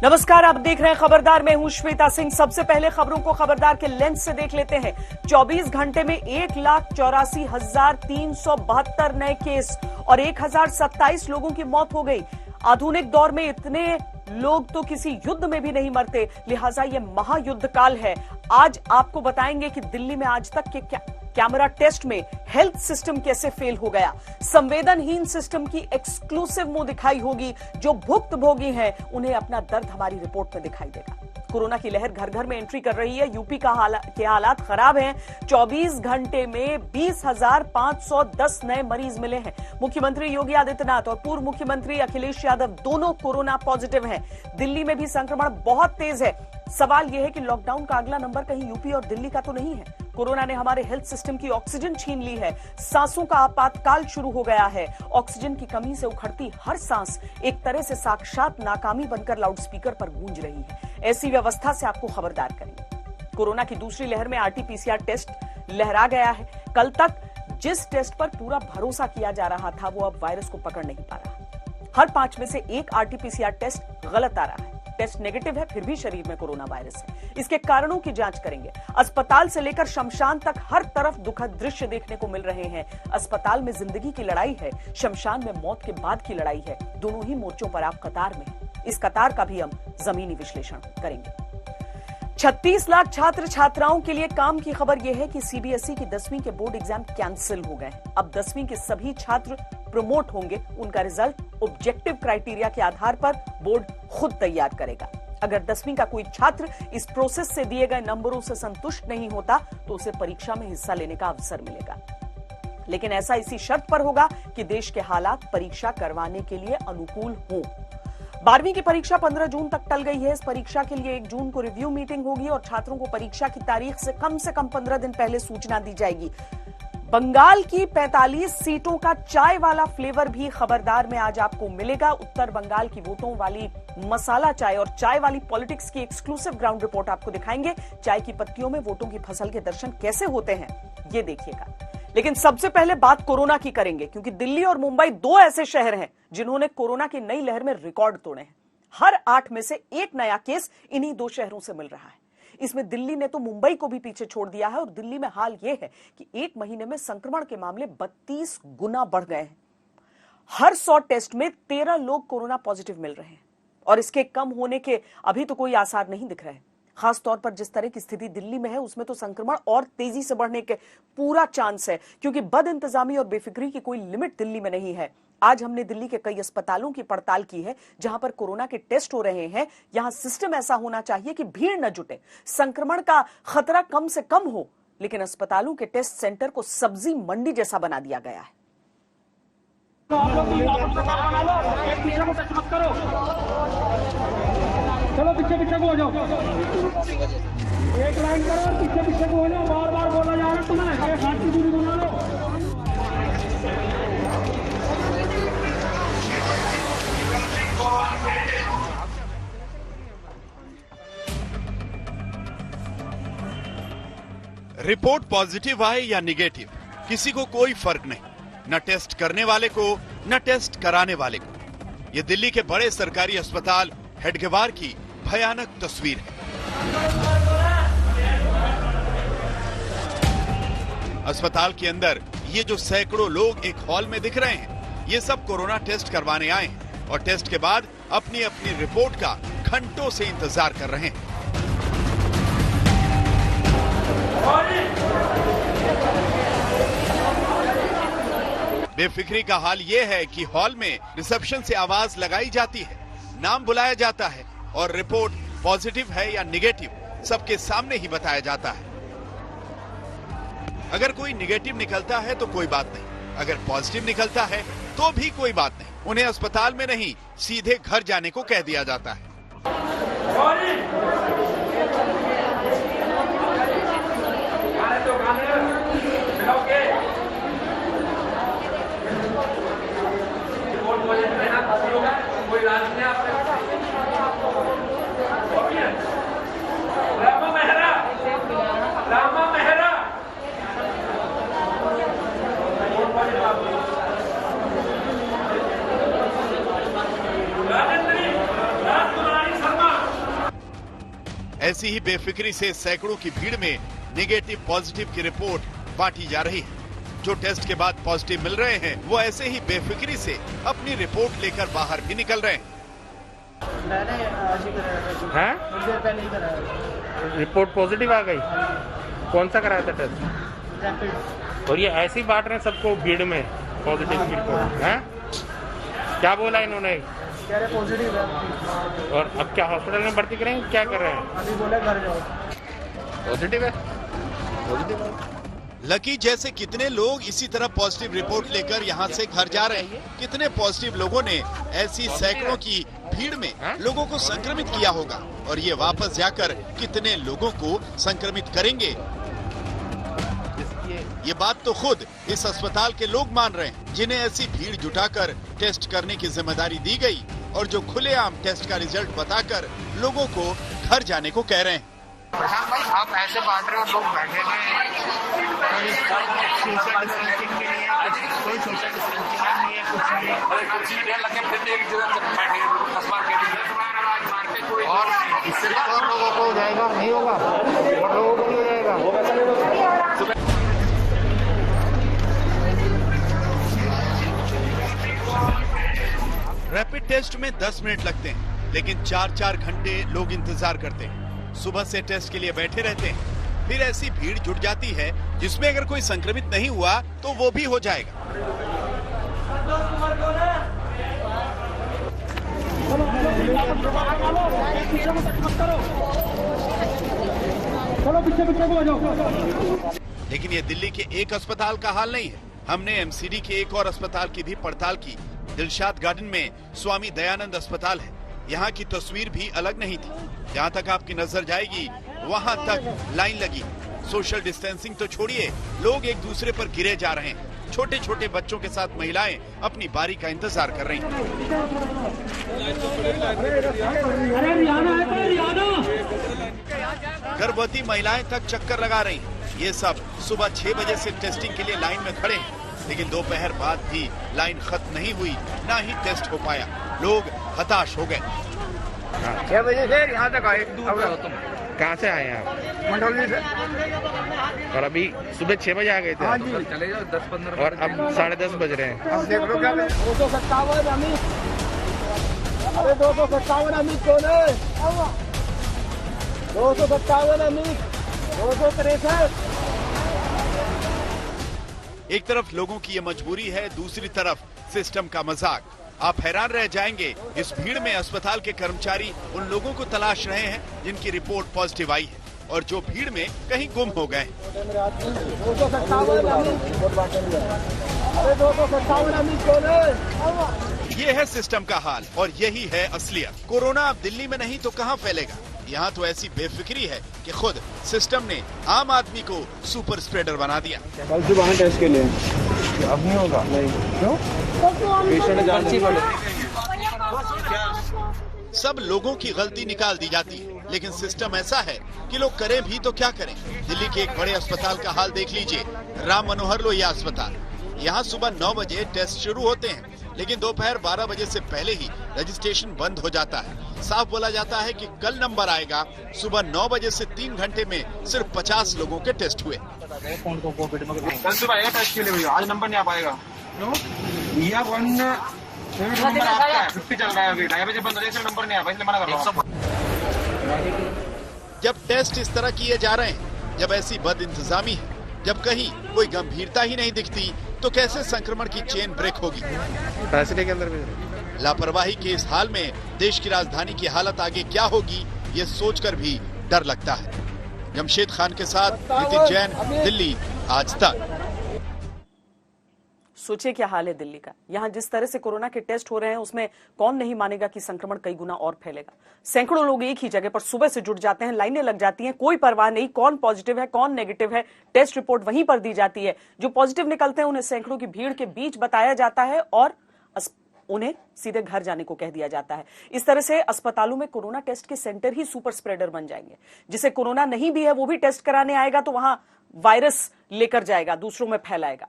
नमस्कार, आप देख रहे हैं खबरदार। मैं हूं श्वेता सिंह। सबसे पहले खबरों को खबरदार के लेंस से देख लेते हैं। 24 घंटे में 1,84,372 नए केस और 1,027 लोगों की मौत हो गई। आधुनिक दौर में इतने लोग तो किसी युद्ध में भी नहीं मरते, लिहाजा ये महायुद्ध काल है। आज आपको बताएंगे कि दिल्ली में आज तक के कैमरा टेस्ट में हेल्थ सिस्टम कैसे फेल हो गया। संवेदनहीन सिस्टम की एक्सक्लूसिव मुंह दिखाई होगी। जो भुक्तभोगी हैं उन्हें अपना दर्द हमारी रिपोर्ट में दिखाई देगा। कोरोना की लहर घर घर में एंट्री कर रही है। यूपी के हालात खराब हैं। 24 घंटे में 20,510 नए मरीज मिले हैं। मुख्यमंत्री योगी आदित्यनाथ और पूर्व मुख्यमंत्री अखिलेश यादव दोनों कोरोना पॉजिटिव हैं। दिल्ली में भी संक्रमण बहुत तेज है। सवाल यह है कि लॉकडाउन का अगला नंबर कहीं यूपी और दिल्ली का तो नहीं है। कोरोना ने हमारे हेल्थ सिस्टम की ऑक्सीजन छीन ली है। सांसों का आपातकाल शुरू हो गया है। ऑक्सीजन की कमी से उखड़ती हर सांस एक तरह से साक्षात नाकामी बनकर लाउडस्पीकर पर गूंज रही है। ऐसी व्यवस्था से आपको खबरदार करेंगे। कोरोना की दूसरी लहर में आरटीपीसीआर टेस्ट लहरा गया है। कल तक जिस टेस्ट पर पूरा भरोसा किया जा रहा था वो अब वायरस को पकड़ नहीं पा रहा। हर 5 में से 1 आरटीपीसीआर टेस्ट गलत आ रहा है। टेस्ट नेगेटिव है, फिर भी शरीर में कोरोना वायरस है। इसके कारणों की जांच करेंगे। अस्पताल से लेकर शमशान तक हर तरफ दुखद दृश्य देखने को मिल रहे हैं। अस्पताल में जिंदगी की लड़ाई है, शमशान में मौत के बाद की लड़ाई है। दोनों ही मोर्चों पर आप कतार में हैं। इस कतार का भी हम जमीनी विश्लेषण करेंगे। 36 लाख छात्र छात्राओं के लिए काम की खबर यह है कि सीबीएसई की 10वीं के बोर्ड एग्जाम कैंसिल हो गए। अब 10वीं के सभी छात्र प्रमोट होंगे। उनका रिजल्ट ऑब्जेक्टिव क्राइटेरिया के आधार पर बोर्ड खुद तैयार करेगा। अगर 10वीं का कोई छात्र इस प्रोसेस से दिए गए नंबरों से संतुष्ट नहीं होता तो उसे परीक्षा में हिस्सा लेने का अवसर मिलेगा, लेकिन ऐसा इसी शर्त पर होगा कि देश के हालात परीक्षा करवाने के लिए अनुकूल हों। 12वीं की परीक्षा 15 जून तक टल गई है। इस परीक्षा के लिए 1 जून को रिव्यू मीटिंग होगी और छात्रों को परीक्षा की तारीख से कम 15 दिन पहले सूचना दी जाएगी। बंगाल की 45 सीटों का चाय वाला फ्लेवर भी खबरदार में आज आपको मिलेगा। उत्तर बंगाल की वोटों वाली मसाला चाय और चाय वाली पॉलिटिक्स की एक्सक्लूसिव ग्राउंड रिपोर्ट आपको दिखाएंगे। चाय की पत्तियों में वोटों की फसल के दर्शन कैसे होते हैं ये देखिएगा। लेकिन सबसे पहले बात कोरोना की करेंगे, क्योंकि दिल्ली और मुंबई 2 ऐसे शहर हैं जिन्होंने कोरोना की नई लहर में रिकॉर्ड तोड़े हैं। हर 8 में से 1 नया केस इन्हीं 2 शहरों से मिल रहा है। इसमें दिल्ली ने तो मुंबई को भी पीछे छोड़ दिया है और दिल्ली में हाल यह है कि 1 महीने में संक्रमण के मामले 32 गुना बढ़ गए हैं। हर 100 टेस्ट में 13 लोग कोरोना पॉजिटिव मिल रहे हैं और इसके कम होने के अभी तो कोई आसार नहीं दिख रहे हैं। खास तौर पर जिस तरह की स्थिति दिल्ली में है उसमें तो संक्रमण और तेजी से बढ़ने के पूरा चांस है, क्योंकि बदइंतजामी और बेफिक्री की कोई लिमिट दिल्ली में नहीं है। आज हमने दिल्ली के कई अस्पतालों की पड़ताल की है जहां पर कोरोना के टेस्ट हो रहे हैं। यहां सिस्टम ऐसा होना चाहिए कि भीड़ न जुटे, संक्रमण का खतरा कम से कम हो, लेकिन अस्पतालों के टेस्ट सेंटर को सब्जी मंडी जैसा बना दिया गया है। चलो पीछे पीछे को हो जाओ, एक लाइन करो और पीछे पीछे को हो जाओ। बार बार बोला जा रहा है तुम्हें, एक हाथ की दूरी बना लो। रिपोर्ट पॉजिटिव आए या निगेटिव, किसी को कोई फर्क नहीं, न टेस्ट करने वाले को न टेस्ट कराने वाले को। ये दिल्ली के बड़े सरकारी अस्पताल हेडगेवार की भयानक तस्वीर है। अस्पताल के अंदर ये जो सैकड़ों लोग एक हॉल में दिख रहे हैं, ये सब कोरोना टेस्ट करवाने आए हैं और टेस्ट के बाद अपनी अपनी रिपोर्ट का घंटों से इंतजार कर रहे हैं। बेफिक्री का हाल ये है कि हॉल में रिसेप्शन से आवाज लगाई जाती है, नाम बुलाया जाता है और रिपोर्ट पॉजिटिव है या निगेटिव सबके सामने ही बताया जाता है। अगर कोई निगेटिव निकलता है तो कोई बात नहीं, अगर पॉजिटिव निकलता है तो भी कोई बात नहीं। उन्हें अस्पताल में नहीं सीधे घर जाने को कह दिया जाता है। ऐसी ही बेफिक्री से सैकड़ों की भीड़ में नेगेटिव पॉजिटिव की रिपोर्ट बांटी जा रही है। जो टेस्ट के बाद पॉजिटिव मिल रहे हैं वो ऐसे ही बेफिक्री से अपनी रिपोर्ट लेकर बाहर भी निकल रहे हैं। मैंने आज ही कराया हैं? था, कुछ देर पहले ही कराया। रिपोर्ट पॉजिटिव आ गई। कौन सा कराया था टेस्ट? रैपिड। और ये ऐसे ही बांट रहे हैं सबको भीड़ में पॉजिटिव की रिपोर्ट हैं? क्या बोला इन्होंने? कह रहे पॉजिटिव है। और अब क्या हॉस्पिटल में भर्ती करेंगे? क्या कर रहे हैं? अभी बोले घर जाओ। पॉजिटिव है, पॉजिटिव है। लकी जैसे कितने लोग इसी तरह पॉजिटिव रिपोर्ट लेकर यहाँ से घर जा रहे हैं। कितने पॉजिटिव लोगों ने ऐसी सैकड़ों की भीड़ में लोगों को संक्रमित किया होगा और ये वापस जाकर कितने लोगों को संक्रमित करेंगे, ये बात तो खुद इस अस्पताल के लोग मान रहे हैं, जिन्हें ऐसी भीड़ जुटाकर टेस्ट करने की जिम्मेदारी दी गई और जो खुलेआम टेस्ट का रिजल्ट बताकर लोगों को घर जाने को कह रहे हैं। प्रशांत भाई, आप ऐसे बांट रहे हो, लोग बैठे हुए सोशल डिस्टेंसिंग के लिए, कोई सोशल डिस्टेंसिंग नहीं है, कुछ नहीं है। और इससे और लोगों को हो जाएगा, नहीं होगा, और लोगों को नहीं हो जाएगा। रैपिड टेस्ट में 10 मिनट लगते हैं, लेकिन 4-4 घंटे लोग इंतजार करते हैं। सुबह से टेस्ट के लिए बैठे रहते हैं। फिर ऐसी भीड़ जुट जाती है जिसमें अगर कोई संक्रमित नहीं हुआ तो वो भी हो जाएगा। चलो पीछे पीछे को जाओ। लेकिन ये दिल्ली के एक अस्पताल का हाल नहीं है। हमने एमसीडी के एक और अस्पताल की भी पड़ताल की। दिलशाद गार्डन में स्वामी दयानंद अस्पताल है। यहाँ की तस्वीर भी अलग नहीं थी। जहाँ तक आपकी नजर जाएगी वहाँ तक लाइन लगी। सोशल डिस्टेंसिंग तो छोड़िए, लोग एक दूसरे पर गिरे जा रहे हैं। छोटे छोटे बच्चों के साथ महिलाएं अपनी बारी का इंतजार कर रही हैं। अरे रियाना है तो रियाना। गर्भवती महिलाएं तक चक्कर लगा रही हैं। ये सब सुबह 6 बजे से टेस्टिंग के लिए लाइन में खड़े हैं, लेकिन दोपहर बाद भी लाइन खत्म नहीं हुई, ना ही टेस्ट हो पाया। लोग हताश हो गए। 6 बजे से यहाँ तक आए। कहाँ से आए हैं आप? मंडौली से। और अभी सुबह 6 बजे आ गए थे? हाँ जी। चले जाओ 10-15 और अब 10:30 बज रहे हैं। अब देख लो क्या 257 अमित। अरे 257 अमित कौन है? 257 अमित, 263। एक तरफ लोगों की ये मजबूरी है, दूसरी तरफ सिस्टम का मजाक। आप हैरान रह जाएंगे। इस भीड़ में अस्पताल के कर्मचारी उन लोगों को तलाश रहे हैं जिनकी रिपोर्ट पॉजिटिव आई है और जो भीड़ में कहीं गुम हो गए। 257 अरे 257 अमित कौन है? ये है सिस्टम का हाल और यही है असलियत। कोरोना अब दिल्ली में नहीं तो कहाँ फैलेगा। यहाँ तो ऐसी बेफिक्री है कि खुद सिस्टम ने आम आदमी को सुपर स्प्रेडर बना दिया। कल सुबह टेस्ट के लिए अब नहीं होगा। नहीं क्यों? सब लोगों की गलती निकाल दी जाती है, लेकिन सिस्टम ऐसा है कि लोग करें भी तो क्या करें। दिल्ली के एक बड़े अस्पताल का हाल देख लीजिए, राम मनोहर लोहिया अस्पताल। यहाँ सुबह 9 बजे टेस्ट शुरू होते हैं, लेकिन दोपहर 12 बजे से पहले ही रजिस्ट्रेशन बंद हो जाता है। साफ बोला जाता है कि कल नंबर आएगा। सुबह 9 बजे से 3 घंटे में सिर्फ 50 लोगों के टेस्ट हुए। कल सुबह टेस्ट के लिए भैया, आज नंबर नहीं आ पाएगा। ये 1 नंबर आपका है, 50 चल रहा है अभी। 2:30 बजे बंद हो जाएगा, नंबर नहीं आ पाएगा, इसलिए मना कर रहा हूं। जब टेस्ट इस तरह किए जा रहे हैं, जब ऐसी बद इंतजामी है, जब कहीं कोई गंभीरता ही नहीं दिखती, तो कैसे संक्रमण की चेन ब्रेक होगी। फैसले के अंदर भी लापरवाही के इस हाल में देश की राजधानी की हालत आगे क्या होगी, ये सोचकर भी डर लगता है। जमशेद खान के साथ नितिन जैन, दिल्ली आज तक। सोचिए क्या हाल है दिल्ली का। यहां जिस तरह से कोरोना के टेस्ट हो रहे हैं उसमें कौन नहीं मानेगा कि संक्रमण कई गुना और फैलेगा। सैकड़ों लोग एक ही जगह पर सुबह से जुट जाते हैं, लाइनें लग जाती हैं, कोई परवाह नहीं कौन पॉजिटिव है कौन नेगेटिव है। टेस्ट रिपोर्ट वहीं पर दी जाती है। जो पॉजिटिव निकलते हैं उन्हें सैकड़ों की भीड़ के बीच बताया जाता है और उन्हें सीधे घर जाने को कह दिया जाता है। इस तरह से अस्पतालों में कोरोना टेस्ट के सेंटर ही सुपर स्प्रेडर बन जाएंगे। जिसे कोरोना नहीं भी है वो भी टेस्ट कराने आएगा तो वहां वायरस लेकर जाएगा, दूसरों में फैलाएगा।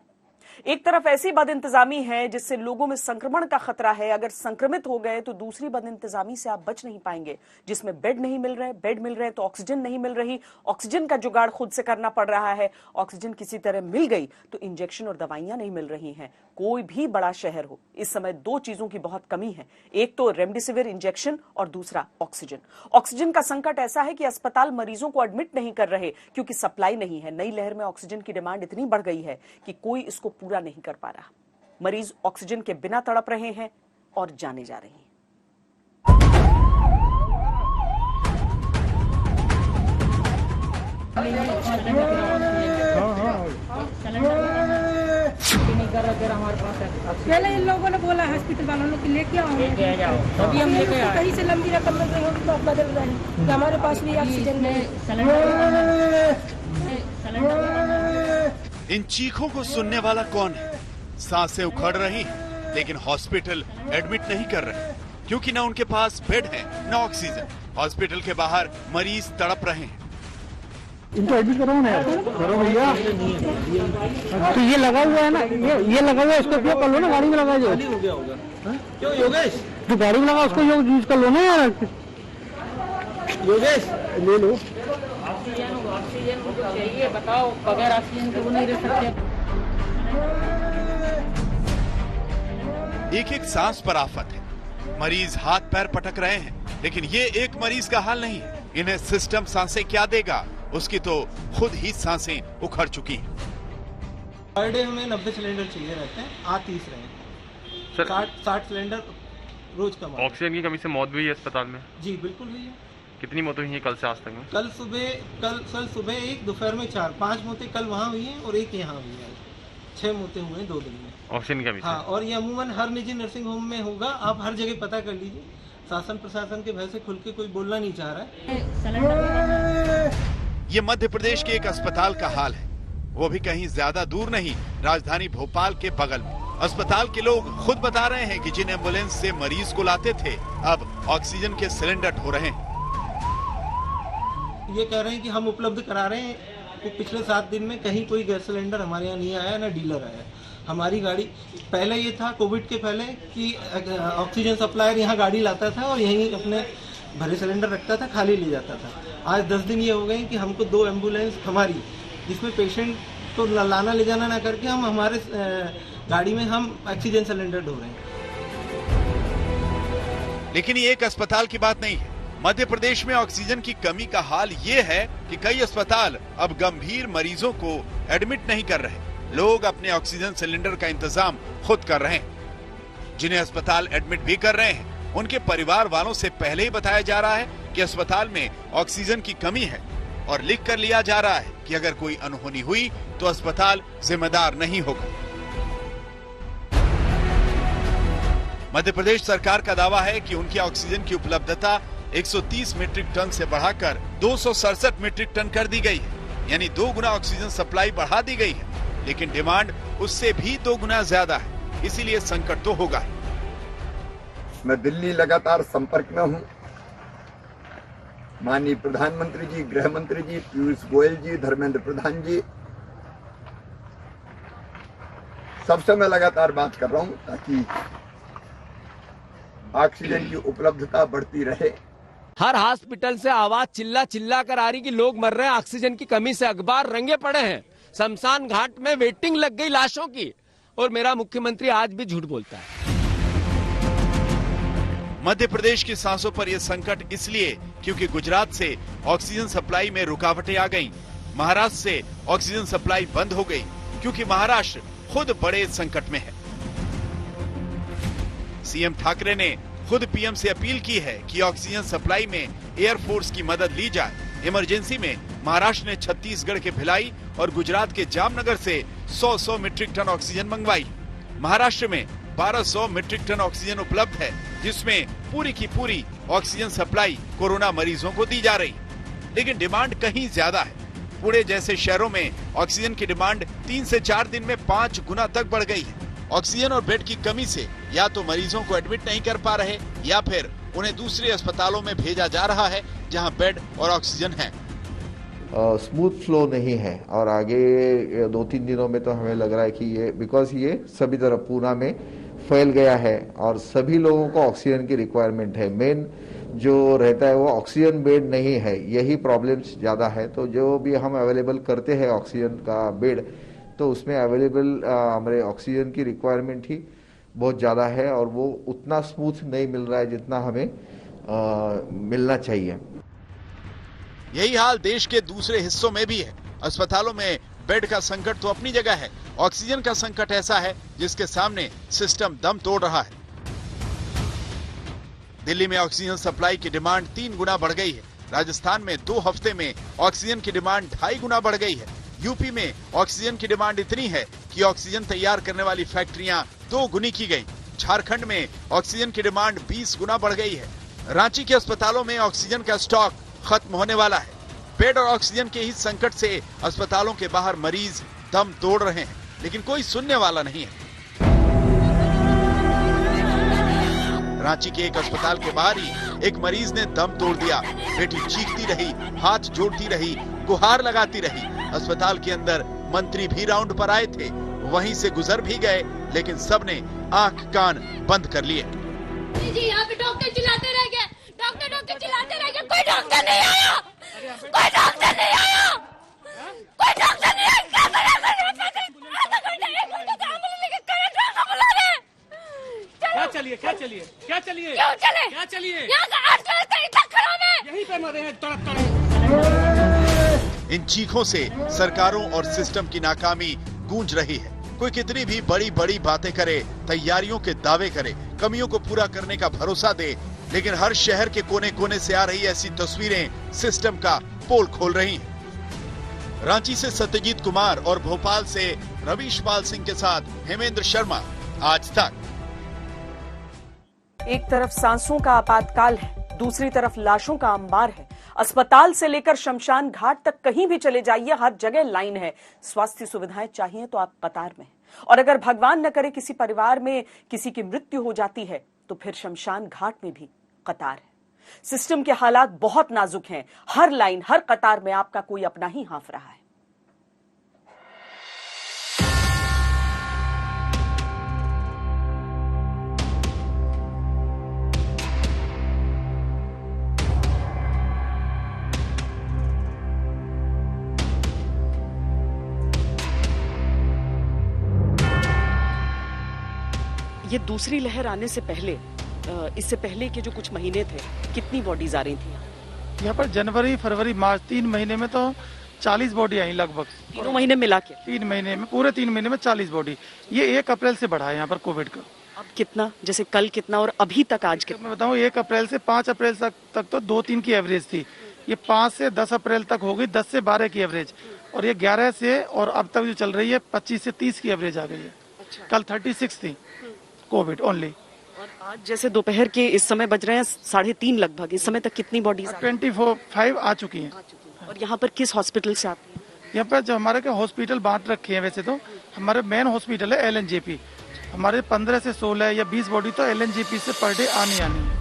एक तरफ ऐसी बदइंतजामी है जिससे लोगों में संक्रमण का खतरा है। अगर संक्रमित हो गए तो दूसरी बदइंतजामी से आप बच नहीं पाएंगे, जिसमें बेड नहीं मिल रहे, बेड मिल रहे तो ऑक्सीजन नहीं मिल रही, ऑक्सीजन का जुगाड़ खुद से करना पड़ रहा है, ऑक्सीजन किसी तरह मिल गई तो इंजेक्शन और दवाइयां नहीं मिल रही हैं। कोई भी बड़ा शहर हो, इस समय दो चीजों की बहुत कमी है, एक तो रेमडेसिविर इंजेक्शन और दूसरा ऑक्सीजन। ऑक्सीजन का संकट ऐसा है कि अस्पताल मरीजों को एडमिट नहीं कर रहे क्योंकि सप्लाई नहीं है। नई लहर में ऑक्सीजन की डिमांड इतनी बढ़ गई है कि कोई इसको पूरा नहीं कर पा रहा। मरीज ऑक्सीजन के बिना तड़प रहे हैं और जाने जा रही हैं। पहले इन लोगों ने बोला हॉस्पिटल वालों ने कि लेके आओ, अभी हम लेके आए। कहीं से लंबी रकम में गई तो बदल रहे हैं कि हमारे पास भी ऑक्सीजन नहीं। इन चीखों को सुनने वाला कौन है? सांसें उखड़ रही हैं, लेकिन हॉस्पिटल एडमिट नहीं कर रहे क्योंकि न उनके पास बेड है न ऑक्सीजन। हॉस्पिटल के बाहर मरीज तड़प रहे हैं। इनको एडमिट करो ना, करो भैया। तो ये लगा हुआ है ना, ये लगा हुआ है, इसको क्यों कर लो ना, गाड़ी में लगा दो। हो गया होगा क्यों योगेश? तो गाड़ी में लगा, उसको यूज कर लो ना यार। योगेश ले लो। ऑक्सीजन को चाहिए, बताओ, बगैर ऑक्सीजन के वो नहीं रह सकते। एक एक सांस पर आफत है, मरीज हाथ पैर पटक रहे हैं, लेकिन ये एक मरीज का हाल नहीं है। इन्हें सिस्टम सांसें क्या देगा, उसकी तो खुद ही सांसें उखड़ चुकी हैं। पर डे हमें 90 सिलेंडर चाहिए रहते हैं, आ 30 रहे हैं सर। 60 सिलेंडर रोज का। ऑक्सीजन की कमी से मौत भी हुई है अस्पताल में? जी बिल्कुल हुई है। कितनी मौतें हुई है कल से आज तक में? कल सुबह एक, दोपहर में 4, 5 मौतें कल वहाँ हुई हैं और एक यहाँ हुई है। 6 मौतें हुए हैं 2 दिन में ऑक्सीजन की कमी से। हाँ, और ये अमूमन हर निजी नर्सिंग होम में होगा। आप हर जगह पता कर लीजिए। शासन प्रशासन के भय से खुल के कोई बोलना नहीं चाह रहा है। ये मध्य प्रदेश के एक अस्पताल का हाल है, वो भी कहीं ज्यादा दूर नहीं, राजधानी भोपाल के बगल में। अस्पताल के लोग खुद बता रहे हैं कि जिन एम्बुलेंस से मरीज को लाते थे, अब ऑक्सीजन के सिलेंडर ढो रहे हैं। ये कह रहे हैं कि हम उपलब्ध करा रहे हैं, तो पिछले 7 दिन में कहीं कोई गैस सिलेंडर हमारे यहाँ नहीं आया, ना डीलर आया। हमारी गाड़ी, पहले ये था कोविड के पहले कि ऑक्सीजन सप्लायर यहाँ गाड़ी लाता था और यहीं अपने भरे सिलेंडर रखता था, खाली ले जाता था। आज 10 दिन ये हो गए कि हमको 2 एम्बुलेंस हमारी, जिसमें पेशेंट को लाना ले जाना ना करके हम हमारे गाड़ी में हम ऑक्सीजन सिलेंडर ढो रहे हैं। लेकिन ये एक अस्पताल की बात नहीं है। मध्य प्रदेश में ऑक्सीजन की कमी का हाल ये है कि कई अस्पताल अब गंभीर मरीजों को एडमिट नहीं कर रहे। लोग अपने ऑक्सीजन सिलेंडर का इंतजाम खुद कर रहे हैं। जिन्हें अस्पताल एडमिट भी कर रहे हैं, उनके परिवार वालों से पहले ही बताया जा रहा है कि अस्पताल में ऑक्सीजन की कमी है और लिख कर लिया जा रहा है कि अगर कोई अनहोनी हुई तो अस्पताल जिम्मेदार नहीं होगा। मध्य प्रदेश सरकार का दावा है कि उनकी ऑक्सीजन की उपलब्धता 130 मीट्रिक टन से बढ़ाकर 267 मीट्रिक टन कर दी गई है, यानी 2 गुना ऑक्सीजन सप्लाई बढ़ा दी गई है। लेकिन डिमांड उससे भी 2 गुना ज्यादा है, इसीलिए संकट तो होगा। मैं दिल्ली लगातार संपर्क में हूं। माननीय प्रधानमंत्री जी, गृह मंत्री जी, पीयूष गोयल जी, धर्मेंद्र प्रधान जी, सबसे मैं लगातार बात कर रहा हूं ताकि ऑक्सीजन की उपलब्धता बढ़ती रहे। हर हॉस्पिटल से आवाज चिल्ला चिल्ला कर आ रही कि लोग मर रहे हैं ऑक्सीजन की कमी से। अखबार रंगे पड़े हैं, शमशान घाट में वेटिंग लग गई लाशों की, और मेरा मुख्यमंत्री आज भी झूठ बोलता है। मध्य प्रदेश की सांसों पर यह संकट इसलिए क्योंकि गुजरात से ऑक्सीजन सप्लाई में रुकावटें आ गईं। महाराष्ट्र से ऑक्सीजन सप्लाई बंद हो गई क्योंकि महाराष्ट्र खुद बड़े संकट में है। सीएम ठाकरे ने खुद पीएम से अपील की है कि ऑक्सीजन सप्लाई में एयरफोर्स की मदद ली जाए। इमरजेंसी में महाराष्ट्र ने छत्तीसगढ़ के भिलाई और गुजरात के जामनगर से 100 मीट्रिक टन ऑक्सीजन मंगवाई। महाराष्ट्र में 1200 मीट्रिक टन ऑक्सीजन उपलब्ध है, जिसमें पूरी की पूरी ऑक्सीजन सप्लाई कोरोना मरीजों को दी जा रही। लेकिन डिमांड कहीं ज्यादा है। पुणे जैसे शहरों में ऑक्सीजन की डिमांड 3 से 4 दिन में 5 गुना तक बढ़ गई है। ऑक्सीजन और बेड की कमी से या तो मरीजों को एडमिट नहीं कर पा रहे या फिर उन्हें दूसरे अस्पतालों में भेजा जा रहा है जहां बेड और ऑक्सीजन है। स्मूथ फ्लो नहीं है। और आगे 2-3 दिनों में तो हमें लग रहा है कि ये बिकॉज ये सभी तरफ पूना में फैल गया है और सभी लोगों को ऑक्सीजन की रिक्वायरमेंट है। मेन जो रहता है वो ऑक्सीजन बेड नहीं है, यही प्रॉब्लम्स ज़्यादा है। तो जो भी हम अवेलेबल करते हैं ऑक्सीजन का बेड, तो उसमें अवेलेबल हमारे ऑक्सीजन की रिक्वायरमेंट ही बहुत ज़्यादा है और वो उतना स्मूथ नहीं मिल रहा है जितना हमें मिलना चाहिए। यही हाल देश के दूसरे हिस्सों में भी है। अस्पतालों में बेड का संकट तो अपनी जगह है, ऑक्सीजन का संकट ऐसा है जिसके सामने सिस्टम दम तोड़ रहा है। दिल्ली में ऑक्सीजन सप्लाई की डिमांड 3 गुना बढ़ गई है। राजस्थान में 2 हफ्ते में ऑक्सीजन की डिमांड 2.5 गुना बढ़ गई है। यूपी में ऑक्सीजन की डिमांड इतनी है कि ऑक्सीजन तैयार करने वाली फैक्ट्रियां 2 गुनी की गई। झारखंड में ऑक्सीजन की डिमांड 20 गुना बढ़ गई है। रांची के अस्पतालों में ऑक्सीजन का स्टॉक खत्म होने वाला है। बेड और ऑक्सीजन के ही संकट से अस्पतालों के बाहर मरीज दम तोड़ रहे हैं, लेकिन कोई सुनने वाला नहीं है। रांची के एक अस्पताल के बाहर ही एक मरीज ने दम तोड़ दिया। बेटी चीखती रही, हाथ जोड़ती रही, गुहार लगाती रही। अस्पताल के अंदर मंत्री भी राउंड पर आए थे, वहीं से गुजर भी गए, लेकिन सबने आंख कान बंद कर लिए। जी यहाँ पे डॉक्टर चिल्लाते रह गए, डॉक्टर चिल्लाते रह गए, कोई डॉक्टर नहीं आया, कोई डॉक्टर नहीं आया, कोई डॉक्टर नहीं आया। क्या चलिए क्यों चले? यहाँ का अर्थव्यवस्था इतना खराब है, यहीं पे मरे हैं तड़प। इन चीखों से सरकारों और सिस्टम की नाकामी गूंज रही है। कोई कितनी भी बड़ी बड़ी बातें करे, तैयारियों के दावे करे, कमियों को पूरा करने का भरोसा दे, लेकिन हर शहर के कोने कोने से आ रही ऐसी तस्वीरें सिस्टम का पोल खोल रही हैं। रांची से सत्यजीत कुमार और भोपाल से रवीश पाल सिंह के साथ हेमेंद्र शर्मा, आज तक। एक तरफ सांसों का आपातकाल है, दूसरी तरफ लाशों का अंबार है। अस्पताल से लेकर शमशान घाट तक कहीं भी चले जाइए, हर जगह लाइन है। स्वास्थ्य सुविधाएं चाहिए तो आप कतार में हैं। और अगर भगवान न करे किसी परिवार में किसी की मृत्यु हो जाती है तो फिर शमशान घाट में भी कतार है। सिस्टम के हालात बहुत नाजुक हैं। हर लाइन, हर कतार में आपका कोई अपना ही हाँफ रहा है। ये दूसरी लहर आने से पहले, इससे पहले के जो कुछ महीने थे, कितनी बॉडीज आ रही थी यहाँ पर? जनवरी, फरवरी, मार्च 3 महीने में तो 40 बॉडी आई लगभग। 3 महीने मिला के 3 महीने में, पूरे 3 महीने में 40 बॉडी। ये 1 अप्रैल से बढ़ा है यहाँ पर कोविड का। अब कितना, जैसे कल कितना और अभी तक आज कितना? मैं बताऊँ, 1 अप्रैल से 5 अप्रैल तक तो 2-3 की एवरेज थी। ये 5 से 10 अप्रैल तक हो गई 10 से 12 की एवरेज, और ये 11 से और अब तक जो चल रही है 25 से 30 की एवरेज आ गई है। अच्छा। कल 36 थी कोविड ओनली। और आज जैसे दोपहर के इस समय बज रहे हैं 3:30 लगभग, इस समय तक कितनी बॉडीज? 25 आ चुकी हैं। और यहाँ पर किस हॉस्पिटल से आती है? यहाँ पर जो हमारे के हॉस्पिटल बांट रखे हैं, वैसे तो हमारे मेन हॉस्पिटल है LNJP। हमारे 15 से 16 या 20 बॉडी तो LNJP से पर डे आनी है।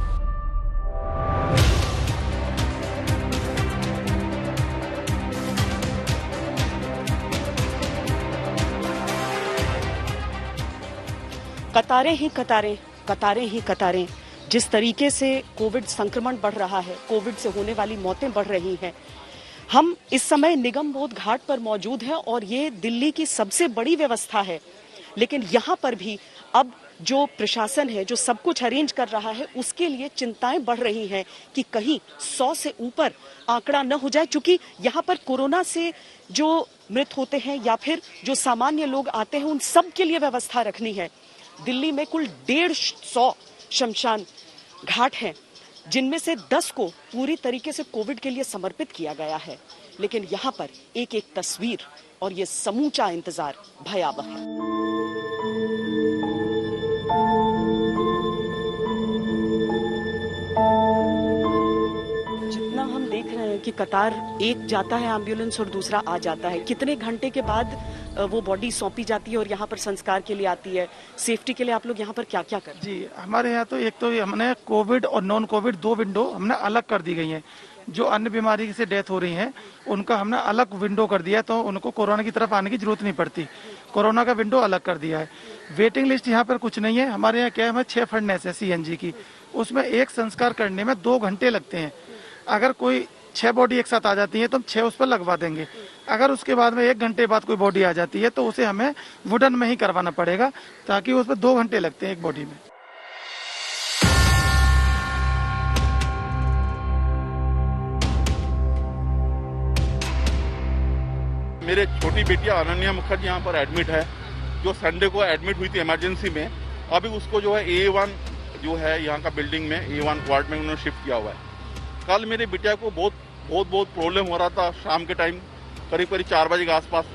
कतारें ही कतारें, कतारें ही कतारें। जिस तरीके से कोविड संक्रमण बढ़ रहा है, कोविड से होने वाली मौतें बढ़ रही हैं। हम इस समय निगम बोध घाट पर मौजूद हैं और ये दिल्ली की सबसे बड़ी व्यवस्था है, लेकिन यहाँ पर भी अब जो प्रशासन है, जो सब कुछ अरेंज कर रहा है, उसके लिए चिंताएं बढ़ रही हैं कि कहीं 100 से ऊपर आंकड़ा न हो जाए, क्योंकि यहाँ पर कोरोना से जो मृत होते हैं या फिर जो सामान्य लोग आते हैं, उन सब के लिए व्यवस्था रखनी है। दिल्ली में कुल 150 शमशान घाट हैं, जिनमें से 10 को पूरी तरीके से कोविड के लिए समर्पित किया गया है। लेकिन यहाँ पर एक एक तस्वीर और ये समूचा इंतजार भयावह है। जितना हम देख रहे हैं कि कतार एक जाता है एम्बुलेंस और दूसरा आ जाता है, कितने घंटे के बाद वो बॉडी सौंपी जाती है और यहाँ पर संस्कार के लिए आती है? सेफ्टी के लिए आप लोग यहाँ पर क्या क्या करते हैं? जी, हमारे यहाँ तो एक तो हमने कोविड और नॉन कोविड 2 विंडो हमने अलग कर दी गई हैं। जो अन्य बीमारी से डेथ हो रही हैं उनका हमने अलग विंडो कर दिया है, तो उनको कोरोना की तरफ आने की जरूरत नहीं पड़ती। कोरोना का विंडो अलग कर दिया है। वेटिंग लिस्ट यहाँ पर कुछ नहीं है। हमारे यहाँ क्या है, हमें 6 फंडनेस है CNG की, उसमें एक संस्कार करने में 2 घंटे लगते हैं। अगर कोई 6 बॉडी एक साथ आ जाती है तो हम 6 उस पर लगवा देंगे। अगर उसके बाद में 1 घंटे बाद कोई बॉडी आ जाती है तो उसे हमें वुडन में ही करवाना पड़ेगा, ताकि उस पर 2 घंटे लगते हैं एक बॉडी में। मेरे छोटी बेटिया अनन्या मुखर्जी यहाँ पर एडमिट है, जो संडे को एडमिट हुई थी इमरजेंसी में। अभी उसको जो है A1 जो है यहाँ का बिल्डिंग में A1 वार्ड में उन्होंने शिफ्ट किया हुआ है। कल मेरे बिटिया को बहुत प्रॉब्लम हो रहा था। शाम के टाइम करीब 4 बजे के आसपास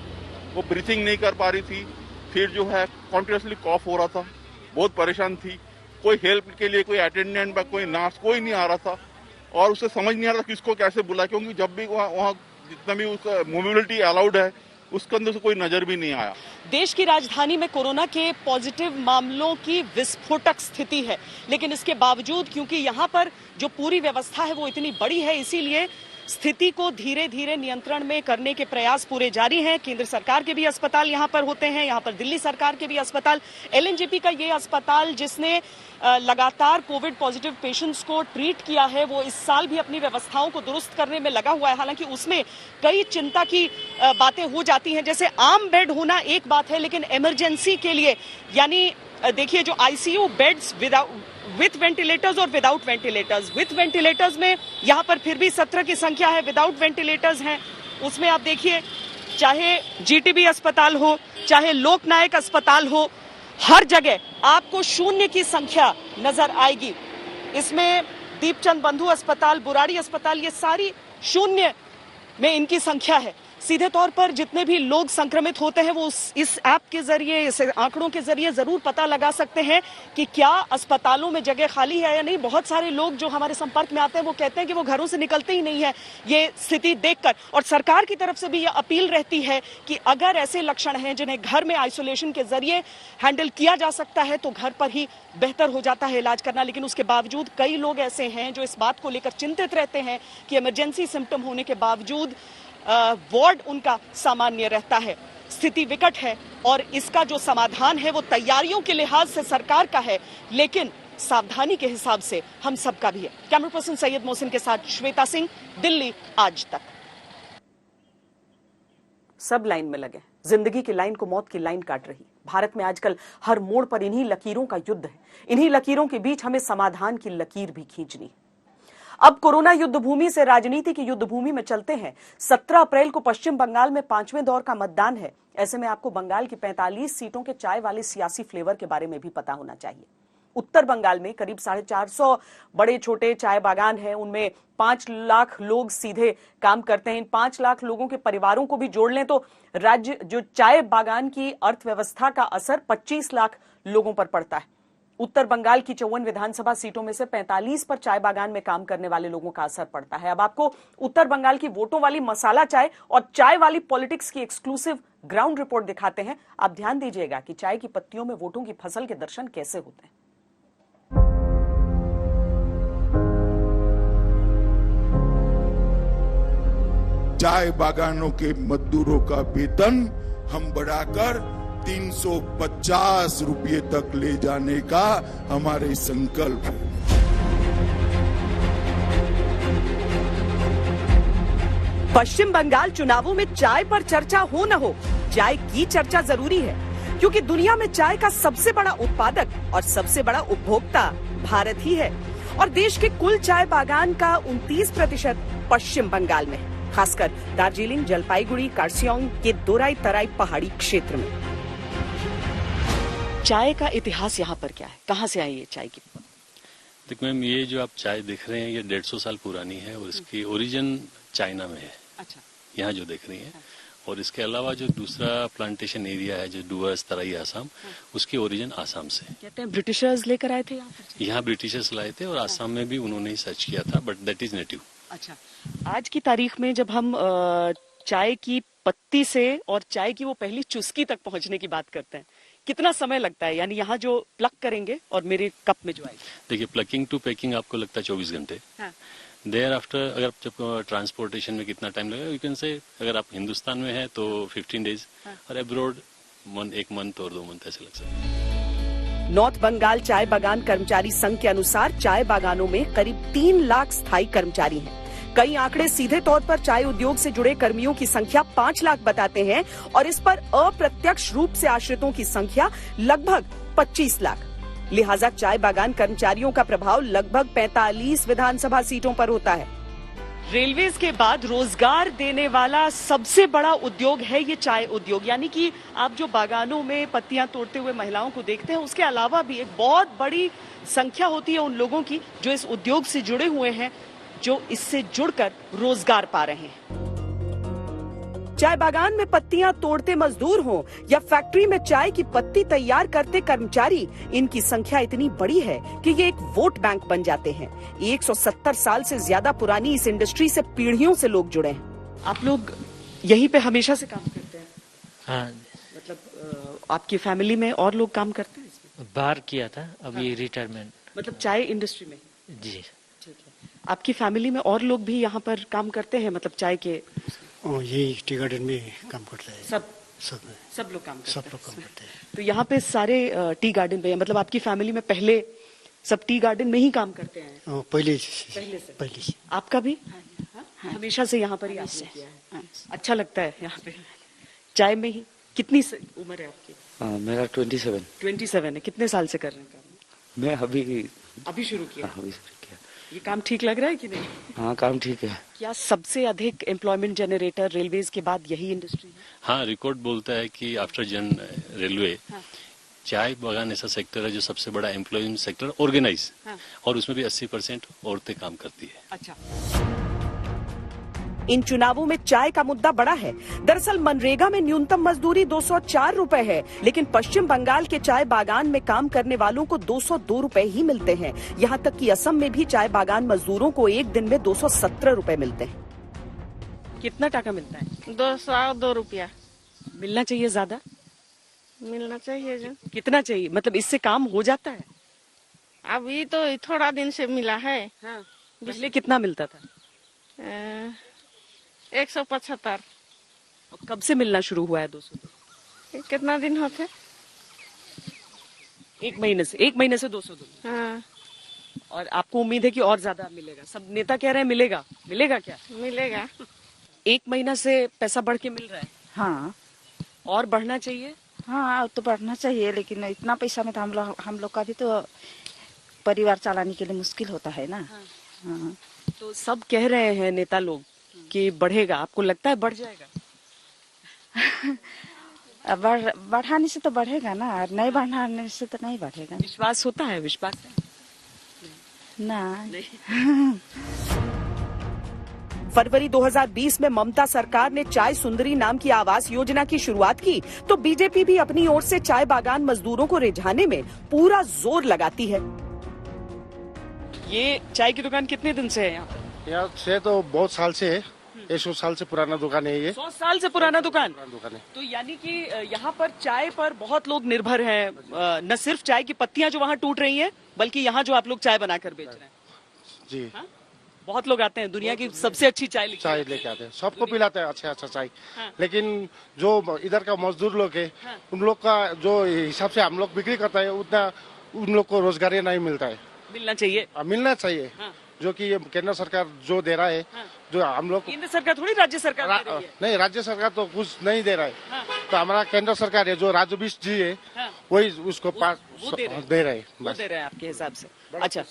वो ब्रीथिंग नहीं कर पा रही थी, फिर जो है कॉन्टिन्यूसली कॉफ हो रहा था, बहुत परेशान थी। कोई हेल्प के लिए कोई अटेंडेंट या कोई नर्स कोई नहीं आ रहा था, और उसे समझ नहीं आ रहा था किसको कैसे बुला, क्योंकि जब भी वहाँ जितना भी उसका मोबिलिटी अलाउड है उसके अंदर से कोई नजर भी नहीं आया। देश की राजधानी में कोरोना के पॉजिटिव मामलों की विस्फोटक स्थिति है, लेकिन इसके बावजूद क्योंकि यहाँ पर जो पूरी व्यवस्था है वो इतनी बड़ी है, इसीलिए स्थिति को धीरे धीरे नियंत्रण में करने के प्रयास पूरे जारी हैं। केंद्र सरकार के भी अस्पताल यहाँ पर होते हैं, यहाँ पर दिल्ली सरकार के भी अस्पताल, LNJP का ये अस्पताल जिसने लगातार कोविड पॉजिटिव पेशेंट्स को ट्रीट किया है, वो इस साल भी अपनी व्यवस्थाओं को दुरुस्त करने में लगा हुआ है। हालांकि उसमें कई चिंता की बातें हो जाती हैं, जैसे आम बेड होना एक बात है, लेकिन इमरजेंसी के लिए यानी देखिए जो ICU बेड्स विथ वेंटिलेटर्स और विदाउट वेंटिलेटर्स, विथ वेंटिलेटर्स में यहाँ पर फिर भी 17 की संख्या है, विदाउट वेंटिलेटर्स हैं उसमें आप देखिए चाहे GTB अस्पताल हो चाहे लोकनायक अस्पताल हो, हर जगह आपको 0 की संख्या नजर आएगी। इसमें दीपचंद बंधु अस्पताल, बुराड़ी अस्पताल, ये सारी 0 में इनकी संख्या है। सीधे तौर पर जितने भी लोग संक्रमित होते हैं वो इस ऐप के जरिए, इस आंकड़ों के जरिए जरूर पता लगा सकते हैं कि क्या अस्पतालों में जगह खाली है या नहीं। बहुत सारे लोग जो हमारे संपर्क में आते हैं वो कहते हैं कि वो घरों से निकलते ही नहीं है ये स्थिति देखकर। और सरकार की तरफ से भी ये अपील रहती है कि अगर ऐसे लक्षण हैं जिन्हें घर में आइसोलेशन के जरिए हैंडल किया जा सकता है तो घर पर ही बेहतर हो जाता है इलाज करना। लेकिन उसके बावजूद कई लोग ऐसे हैं जो इस बात को लेकर चिंतित रहते हैं कि इमरजेंसी सिम्टम होने के बावजूद वार्ड उनका सामान्य रहता है। स्थिति विकट है और इसका जो समाधान है वो तैयारियों के लिहाज से सरकार का है, लेकिन सावधानी के हिसाब से हम सबका भी है। कैमरा पर्सन सैयद मोहसिन के साथ श्वेता सिंह, दिल्ली आज तक। सब लाइन में लगे, जिंदगी की लाइन को मौत की लाइन काट रही। भारत में आजकल हर मोड़ पर इन्हीं लकीरों का युद्ध है। इन्हीं लकीरों के बीच हमें समाधान की लकीर भी खींचनी। अब कोरोना युद्ध भूमि से राजनीति की युद्ध भूमि में चलते हैं। 17 अप्रैल को पश्चिम बंगाल में 5वें दौर का मतदान है। ऐसे में आपको बंगाल की 45 सीटों के चाय वाले सियासी फ्लेवर के बारे में भी पता होना चाहिए। उत्तर बंगाल में करीब 450 बड़े छोटे चाय बागान हैं, उनमें 5 लाख लोग सीधे काम करते हैं। इन 5 लाख लोगों के परिवारों को भी जोड़ लें तो राज्य जो चाय बागान की अर्थव्यवस्था का असर 25 लाख लोगों पर पड़ता है। उत्तर बंगाल की 54 विधानसभा सीटों में से 45 पर चाय बागान में काम करने वाले लोगों का असर पड़ता है। अब आपको उत्तर बंगाल की वोटों वाली मसाला चाय और चाय वाली पॉलिटिक्स की एक्सक्लूसिव ग्राउंड रिपोर्ट दिखाते हैं। आप ध्यान दीजिएगा कि चाय की पत्तियों में वोटों की फसल के दर्शन कैसे होते हैं। चाय बागानों के मजदूरों का वेतन हम बढ़ाकर 350 रुपये तक ले जाने का हमारे संकल्प है। पश्चिम बंगाल चुनावों में चाय पर चर्चा हो न हो, चाय की चर्चा जरूरी है, क्योंकि दुनिया में चाय का सबसे बड़ा उत्पादक और सबसे बड़ा उपभोक्ता भारत ही है। और देश के कुल चाय बागान का 29% पश्चिम बंगाल में है, खासकर दार्जिलिंग, जलपाईगुड़ी, कार्सियोंग के दोराई तराई पहाड़ी क्षेत्र में। चाय का इतिहास यहाँ पर क्या है, कहाँ से आई ये चाय की? देखिए मैम, ये जो आप चाय देख रहे हैं ये 150 साल पुरानी है और इसकी ओरिजिन चाइना में है। अच्छा। यहाँ जो देख रही हैं, और इसके अलावा जो दूसरा प्लांटेशन एरिया है जो डुअर्स तराई आसाम, उसकी ओरिजिन आसाम से। कहते हैं ब्रिटिशर्स लेकर आए थे यहाँ ब्रिटिशर्स लाए थे और आसाम में भी उन्होंने ही सर्च किया था, बट दैट इज नेटिव। अच्छा, आज की तारीख में जब हम चाय की पत्ती से और चाय की वो पहली चुस्की तक पहुंचने की बात करते हैं, कितना समय लगता है? यानी यहाँ जो प्लक करेंगे और मेरे कप में जो आएगी। देखिए, प्लकिंग टू पैकिंग आपको लगता है 24 घंटे। हाँ। देयर आफ्टर अगर जब ट्रांसपोर्टेशन में कितना टाइम लगेगा, यू कैन से अगर आप हिंदुस्तान में है तो 15 डेज और अब्रॉड 1 मंथ और 2 मंथ ऐसे लग सकते हैं। नॉर्थ बंगाल चाय बागान कर्मचारी संघ के अनुसार चाय बागानों में करीब 3 लाख स्थायी कर्मचारी हैं। कई आंकड़े सीधे तौर पर चाय उद्योग से जुड़े कर्मियों की संख्या 5 लाख बताते हैं और इस पर अप्रत्यक्ष रूप से आश्रितों की संख्या लगभग 25 लाख। लिहाजा चाय बागान कर्मचारियों का प्रभाव लगभग 45 विधानसभा सीटों पर होता है। रेलवेज के बाद रोजगार देने वाला सबसे बड़ा उद्योग है ये चाय उद्योग। यानी कि आप जो बागानों में पत्तियां तोड़ते हुए महिलाओं को देखते हैं, उसके अलावा भी एक बहुत बड़ी संख्या होती है उन लोगों की जो इस उद्योग से जुड़े हुए हैं, जो इससे जुड़कर रोजगार पा रहे हैं। चाय बागान में पत्तियां तोड़ते मजदूर हों या फैक्ट्री में चाय की पत्ती तैयार करते कर्मचारी, इनकी संख्या इतनी बड़ी है कि ये एक वोट बैंक बन जाते हैं। 170 साल से ज्यादा पुरानी इस इंडस्ट्री से पीढ़ियों से लोग जुड़े हैं। आप लोग यहीं पे हमेशा से काम करते हैं? हाँ। मतलब आपकी फैमिली में और लोग काम करते हैं इसमें? बाहर किया था, अभी रिटायरमेंट। मतलब चाय इंडस्ट्री में? जी। ठीक है। आपकी फैमिली में और लोग भी यहाँ पर काम करते हैं, मतलब चाय के? ये टी गार्डन में काम करता है। सब लोग काम करते हैं। तो यहाँ पे सारे टी गार्डन पे, मतलब आपकी फैमिली में पहले सब टी गार्डन में ही काम करते हैं? पहले से। आपका भी? हमेशा से यहाँ पर ही आपने किया है? अच्छा लगता है यहाँ पे चाय में ही? कितनी उम्र है आपकी? मेरा 27 है। कितने साल से कर रहे हैं काम? मैं अभी शुरू किया। ये काम ठीक लग रहा है कि नहीं? हाँ, काम ठीक है। क्या सबसे अधिक एम्प्लॉयमेंट जनरेटर रेलवेज के बाद यही इंडस्ट्री है? हाँ, रिकॉर्ड बोलता है कि आफ्टर जन रेलवे चाय बागान ऐसा सेक्टर है जो सबसे बड़ा एम्प्लॉयमेंट सेक्टर ऑर्गेनाइज, और उसमें भी 80% औरतें काम करती है। अच्छा। इन चुनावों में चाय का मुद्दा बड़ा है। दरअसल मनरेगा में न्यूनतम मजदूरी 204 रुपए है, लेकिन पश्चिम बंगाल के चाय बागान में काम करने वालों को 202 रुपए ही मिलते हैं। यहाँ तक कि असम में भी चाय बागान मजदूरों को एक दिन में 217 रुपए मिलते हैं। कितना टाका मिलता है? 202 रुपया। मिलना चाहिए ज्यादा? मिलना चाहिए जो। कितना चाहिए? मतलब इससे काम हो जाता है? अभी तो थोड़ा दिन से मिला है। पहले कितना मिलता था? 175। कब से मिलना शुरू हुआ है 202? कितना दिन होते? 1 महीने से। 1 महीने से 202। हाँ। और आपको उम्मीद है कि और ज्यादा मिलेगा? सब नेता कह रहे हैं मिलेगा। मिलेगा क्या? मिलेगा। 1 महीना से पैसा बढ़ के मिल रहा है? हाँ। और बढ़ना चाहिए? हाँ, तो बढ़ना चाहिए, लेकिन इतना पैसा में तो हम लोग का भी तो परिवार चलाने के लिए मुश्किल होता है ना। हाँ। तो सब कह रहे हैं नेता लोग कि बढ़ेगा, आपको लगता है बढ़ जाएगा? बढ़ाने से तो बढ़ेगा ना, और नहीं बढ़ाने से तो नहीं बढ़ेगा। विश्वास होता है? विश्वास है ना। फरवरी 2020 में ममता सरकार ने चाय सुंदरी नाम की आवास योजना की शुरुआत की, तो बीजेपी भी अपनी ओर से चाय बागान मजदूरों को रिझाने में पूरा जोर लगाती है। ये चाय की दुकान कितने दिन से है यहाँ? यहाँ से तो बहुत साल से है, 100 साल से पुराना दुकान है ये। 100 साल से पुराना दुकान है। तो यानी कि यहाँ पर चाय पर बहुत लोग निर्भर हैं। न सिर्फ चाय की पत्तियां जो वहाँ टूट रही हैं, बल्कि यहाँ जो आप लोग चाय बनाकर बेच रहे हैं। जी। हाँ? बहुत लोग आते हैं, दुनिया की सबसे अच्छी चाय लेके आते हैं, सबको पिलाते हैं अच्छा चाय। लेकिन जो इधर का मजदूर लोग है, उन लोग का जो हिसाब से हम लोग बिक्री करता है, उतना उन लोग को रोजगार नहीं मिलता है। मिलना चाहिए? मिलना चाहिए। जो कि ये केंद्र सरकार जो दे रहा है, जो हम लोग। केंद्र सरकार थोड़ी राज्य सरकार दे रही है। नहीं, राज्य सरकार तो कुछ नहीं दे रहा है। तो हमारा केंद्र सरकार है, जो राजूबीस जी है, वही उसको पास दे रहे हैं। दे रहे हैं आपके हिसाब से? अच्छा,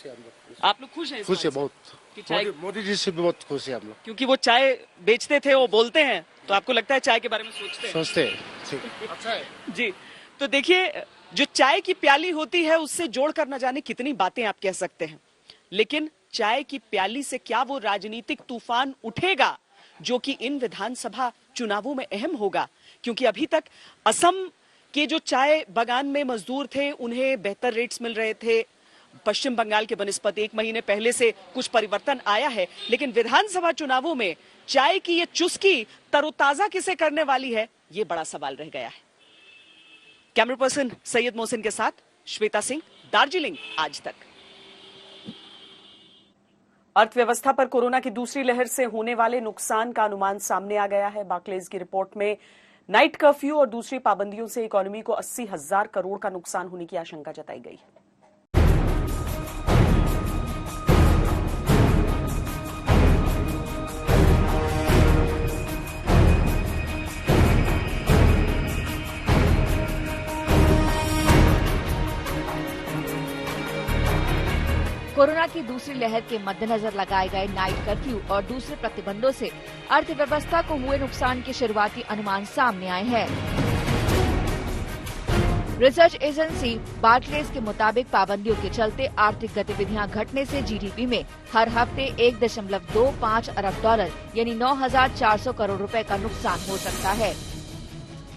आप लोग खुश हैं? खुश है बहुत। मोदी जी से भी बहुत खुश है हम लोग, क्योंकि वो चाय बेचते थे, वो बोलते हैं, तो आपको लगता है चाय के बारे में सोचते हैं? अच्छा है जी। तो देखिए, जो चाय की प्याली होती है, उससे जोड़कर न जाने कितनी बातें आप कह सकते हैं, लेकिन चाय की प्याली से क्या वो राजनीतिक तूफान उठेगा जो कि इन विधानसभा चुनावों में अहम होगा? क्योंकि अभी तक असम के जो चाय बागान में मजदूर थे, उन्हें बेहतर रेट्स मिल रहे थे, पश्चिम बंगाल के बनिस्पत 1 महीने पहले से कुछ परिवर्तन आया है, लेकिन विधानसभा चुनावों में चाय की ये चुस्की तरोताजा किसे करने वाली है, ये बड़ा सवाल रह गया है। कैमरा पर्सन सैयद मोहसिन के साथ श्वेता सिंह, दार्जिलिंग आज तक। अर्थव्यवस्था पर कोरोना की दूसरी लहर से होने वाले नुकसान का अनुमान सामने आ गया है। बार्कलेज की रिपोर्ट में नाइट कर्फ्यू और दूसरी पाबंदियों से इकोनॉमी को 80,000 करोड़ का नुकसान होने की आशंका जताई गई है। कोरोना की दूसरी लहर के मद्देनजर लगाए गए नाइट कर्फ्यू और दूसरे प्रतिबंधों से अर्थव्यवस्था को हुए नुकसान के शुरुआती अनुमान सामने आए हैं। रिसर्च एजेंसी बार्कलेज के मुताबिक पाबंदियों के चलते आर्थिक गतिविधियां घटने से जीडीपी में हर हफ्ते 1.25 अरब डॉलर यानी 9,400 करोड़ रुपए का नुकसान हो सकता है।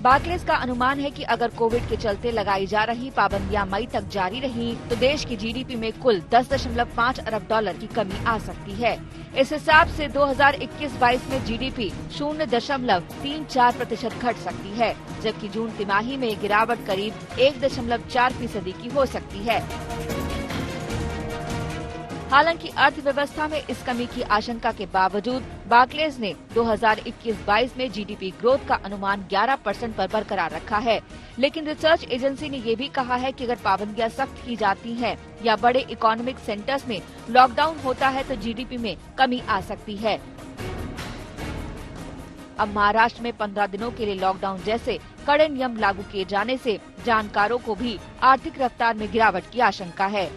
बार्कलेज का अनुमान है कि अगर कोविड के चलते लगाई जा रही पाबंदियां मई तक जारी रही तो देश की जीडीपी में कुल 10.5 अरब डॉलर की कमी आ सकती है। इस हिसाब से 2021-22 में जीडीपी 0.34% घट सकती है, जबकि जून तिमाही में गिरावट करीब 1.4% की हो सकती है। हालांकि अर्थव्यवस्था में इस कमी की आशंका के बावजूद बार्कलेज ने 2021-22 में जीडीपी ग्रोथ का अनुमान 11% पर बरकरार रखा है। लेकिन रिसर्च एजेंसी ने ये भी कहा है कि अगर पाबंदियां सख्त की जाती हैं या बड़े इकोनॉमिक सेंटर्स में लॉकडाउन होता है तो जीडीपी में कमी आ सकती है। अब महाराष्ट्र में 15 दिनों के लिए लॉकडाउन जैसे कड़े नियम लागू किए जाने से जानकारों को भी आर्थिक रफ्तार में गिरावट की आशंका है।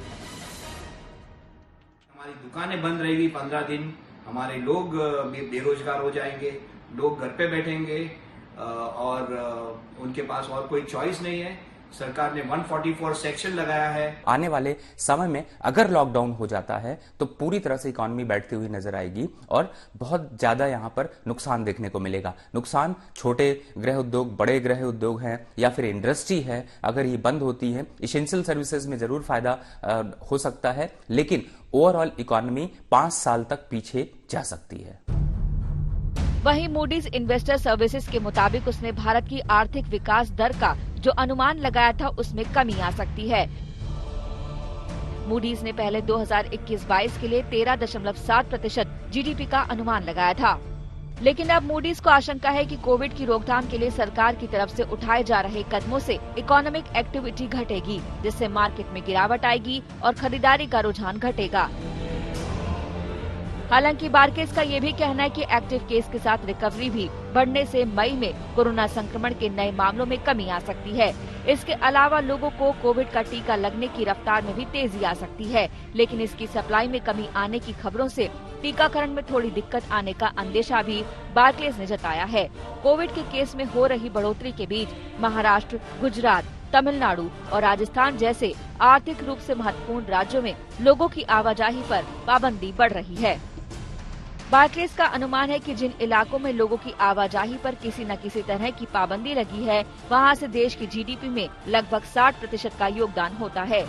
हमारी दुकानें बंद रहेगी 15 दिन, हमारे लोग बेरोजगार हो जाएंगे, लोग घर पे बैठेंगे और उनके पास और कोई चॉइस नहीं है। सरकार ने 144 सेक्शन लगाया है। आने वाले समय में अगर लॉकडाउन हो जाता है तो पूरी तरह से इकोनॉमी बैठती हुई नजर आएगी और बहुत ज्यादा यहाँ पर नुकसान देखने को मिलेगा। नुकसान छोटे गृह उद्योग, बड़े गृह उद्योग हैं या फिर इंडस्ट्री है, अगर ये बंद होती है, इसेंशियल सर्विसेज में जरूर फायदा हो सकता है, लेकिन ओवरऑल इकोनॉमी 5 साल तक पीछे जा सकती है। वहीं मूडीज इन्वेस्टर सर्विसेज के मुताबिक उसने भारत की आर्थिक विकास दर का जो अनुमान लगाया था उसमें कमी आ सकती है। मूडीज ने पहले 2021-22 के लिए 13.7% जीडीपी का अनुमान लगाया था, लेकिन अब मूडीज को आशंका है कि कोविड की रोकथाम के लिए सरकार की तरफ से उठाए जा रहे कदमों से इकोनॉमिक एक्टिविटी घटेगी, जिससे मार्केट में गिरावट आएगी और खरीदारी का रुझान घटेगा। हालांकि बार्कलेज का ये भी कहना है कि एक्टिव केस के साथ रिकवरी भी बढ़ने से मई में कोरोना संक्रमण के नए मामलों में कमी आ सकती है। इसके अलावा लोगों को कोविड का टीका लगने की रफ्तार में भी तेजी आ सकती है, लेकिन इसकी सप्लाई में कमी आने की खबरों से टीकाकरण में थोड़ी दिक्कत आने का अंदेशा भी बार्कलेज ने जताया है। कोविड के केस में हो रही बढ़ोतरी के बीच महाराष्ट्र, गुजरात, तमिलनाडु और राजस्थान जैसे आर्थिक रूप से महत्वपूर्ण राज्यों में लोगों की आवाजाही पर पाबंदी बढ़ रही है। बार्कलेज का अनुमान है कि जिन इलाकों में लोगों की आवाजाही पर किसी न किसी तरह की पाबंदी लगी है, वहां से देश की जीडीपी में लगभग 60% का योगदान होता है।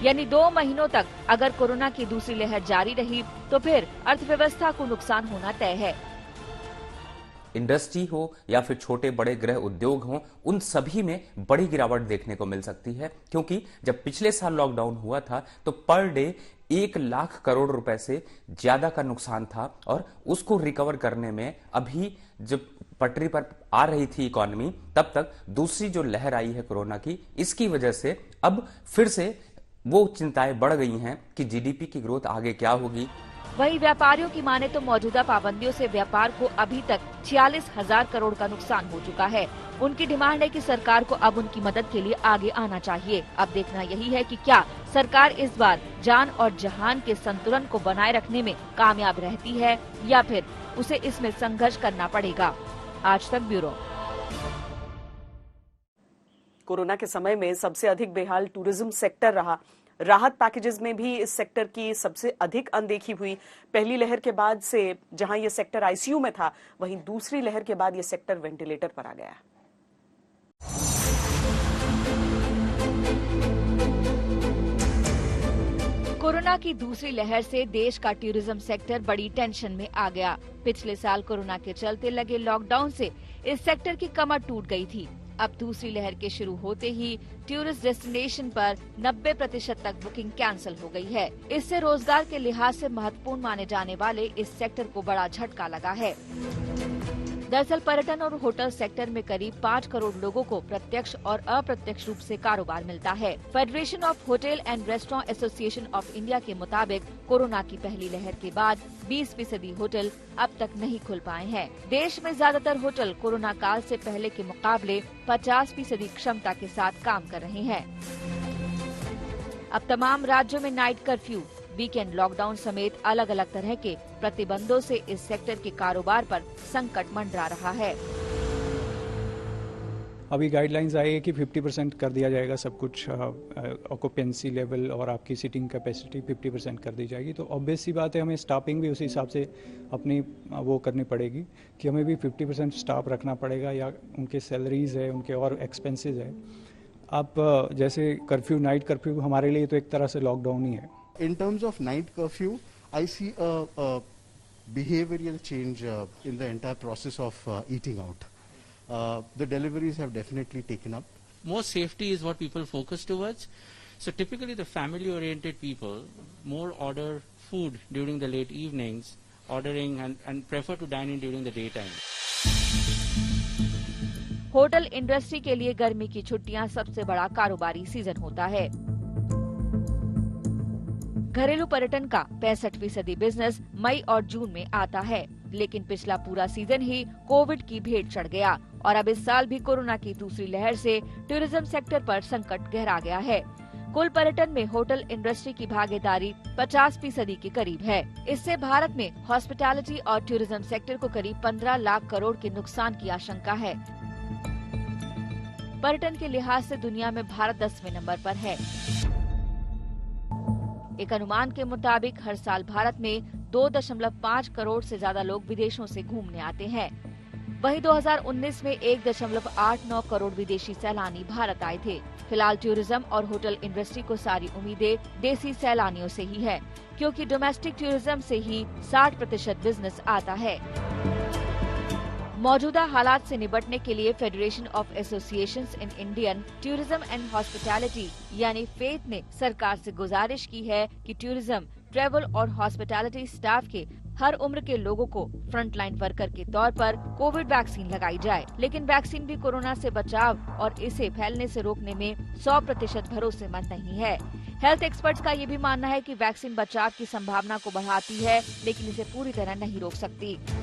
यानी 2 महीनों तक अगर कोरोना की दूसरी लहर जारी रही तो फिर अर्थव्यवस्था को नुकसान होना तय है। इंडस्ट्री हो या फिर छोटे बड़े गृह उद्योग हों, उन सभी में बड़ी गिरावट देखने को मिल सकती है, क्योंकि जब पिछले साल लॉकडाउन हुआ था तो पर डे 1 लाख करोड़ रुपए से ज्यादा का नुकसान था और उसको रिकवर करने में अभी जब पटरी पर आ रही थी इकोनॉमी, तब तक दूसरी जो लहर आई है कोरोना की, इसकी वजह से अब फिर से वो चिंताएं बढ़ गई हैं कि जीडीपी की ग्रोथ आगे क्या होगी। वहीं व्यापारियों की माने तो मौजूदा पाबंदियों से व्यापार को अभी तक 46,000 करोड़ का नुकसान हो चुका है। उनकी डिमांड है कि सरकार को अब उनकी मदद के लिए आगे आना चाहिए। अब देखना यही है कि क्या सरकार इस बार जान और जहान के संतुलन को बनाए रखने में कामयाब रहती है या फिर उसे इसमें संघर्ष करना पड़ेगा। आज तक ब्यूरो। कोरोना के समय में सबसे अधिक बेहाल टूरिज्म सेक्टर रहा। राहत पैकेजेस में भी इस सेक्टर की सबसे अधिक अनदेखी हुई। पहली लहर के बाद से जहां ये सेक्टर आईसीयू में था, वहीं दूसरी लहर के बाद ये सेक्टर वेंटिलेटर पर आ गया। कोरोना की दूसरी लहर से देश का टूरिज्म सेक्टर बड़ी टेंशन में आ गया। पिछले साल कोरोना के चलते लगे लॉकडाउन से इस सेक्टर की कमर टूट गई थी। अब दूसरी लहर के शुरू होते ही टूरिस्ट डेस्टिनेशन पर 90% तक बुकिंग कैंसिल हो गई है। इससे रोजगार के लिहाज से महत्वपूर्ण माने जाने वाले इस सेक्टर को बड़ा झटका लगा है। दरअसल पर्यटन और होटल सेक्टर में करीब 5 करोड़ लोगों को प्रत्यक्ष और अप्रत्यक्ष रूप से कारोबार मिलता है। Federation of hotel and restaurant association of India के मुताबिक कोरोना की पहली लहर के बाद 20% होटल अब तक नहीं खुल पाए हैं। देश में ज्यादातर होटल कोरोना काल से पहले के मुकाबले 50% क्षमता के साथ काम कर रहे हैं। अब तमाम राज्यों में नाइट कर्फ्यू, वीकेंड लॉकडाउन समेत अलग अलग तरह के प्रतिबंधों से इस सेक्टर के कारोबार पर संकट मंडरा रहा है। अभी गाइडलाइंस आई है कि 50% कर दिया जाएगा सब कुछ, ऑक्यूपेंसी लेवल और आपकी सीटिंग कैपेसिटी 50% कर दी जाएगी। तो ऑब्वियस सी बात है, हमें स्टाफिंग भी उसी हिसाब से अपनी वो करनी पड़ेगी कि हमें भी 50% स्टाफ रखना पड़ेगा, या उनके सैलरीज है, उनके और एक्सपेंसेस है। अब जैसे कर्फ्यू, नाइट कर्फ्यू हमारे लिए तो एक तरह से लॉकडाउन ही है। In terms of night curfew, I see a behavioral change in the entire process of eating out. The deliveries have definitely taken up. More safety is what people focus towards. So typically the family-oriented people more order food during the late evenings, ordering and prefer to dine in during the daytime. Hotel industry के लिए गर्मी की छुट्टियां सबसे बड़ा कारोबारी season होता है। घरेलू पर्यटन का 65% बिजनेस मई और जून में आता है, लेकिन पिछला पूरा सीजन ही कोविड की भेंट चढ़ गया और अब इस साल भी कोरोना की दूसरी लहर से टूरिज्म सेक्टर पर संकट गहरा गया है। कुल पर्यटन में होटल इंडस्ट्री की भागीदारी 50% के करीब है। इससे भारत में हॉस्पिटैलिटी और टूरिज्म सेक्टर को करीब 15 लाख करोड़ के नुकसान की आशंका है। पर्यटन के लिहाज से दुनिया में भारत 10वें नंबर पर है। एक अनुमान के मुताबिक हर साल भारत में 2.5 करोड़ से ज्यादा लोग विदेशों से घूमने आते हैं। वहीं 2019 में 1.89 करोड़ विदेशी सैलानी भारत आए थे। फिलहाल टूरिज्म और होटल इंडस्ट्री को सारी उम्मीदें देसी सैलानियों से ही है, क्योंकि डोमेस्टिक टूरिज्म से ही 60% बिजनेस आता है। मौजूदा हालात से निपटने के लिए federation of associations in Indian tourism and hospitality यानी फेथ ने सरकार से गुजारिश की है कि टूरिज्म, ट्रैवल और हॉस्पिटैलिटी स्टाफ के हर उम्र के लोगों को फ्रंटलाइन वर्कर के तौर पर कोविड वैक्सीन लगाई जाए। लेकिन वैक्सीन भी कोरोना से बचाव और इसे फैलने से रोकने में 100% भरोसेमंद नहीं है। हेल्थ एक्सपर्ट्स का ये भी मानना है कि वैक्सीन बचाव की संभावना को बढ़ाती है, लेकिन इसे पूरी तरह नहीं रोक सकती।